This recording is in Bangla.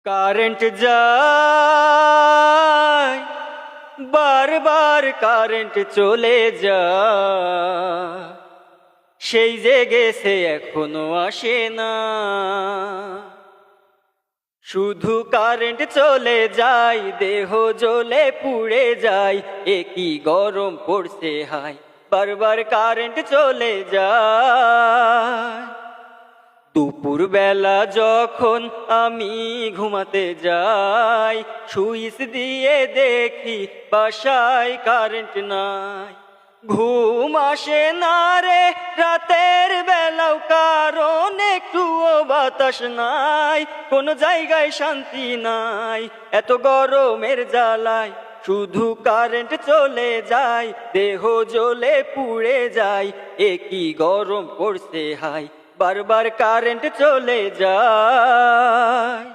কারেন্ট যায়, বারবার কারেন্ট চলে যায়, সেই যে গেছে এখনো আসে না। শুধু কারেন্ট চলে যায়, দেহ জ্বলে পুড়ে যায়, একই গরম পড়ছে হায়, বারবার কারেন্ট চলে যায়। দুপুর বেলা যখন আমি ঘুমাতে যাই, সুইচ দিয়ে দেখি বাসায় কারেন্ট নাই। ঘুম আসে না রে রাতের বেলাও, কারণ একটুও বাতাস নাই, কোন জায়গায় শান্তি নাই, এত গরমের জ্বালায় শুধু কারেন্ট চলে যায়, দেহ জ্বলে পুড়ে যায়, একই গরম পড়ছে হায়, বারবার কারেন্ট চলে যায়।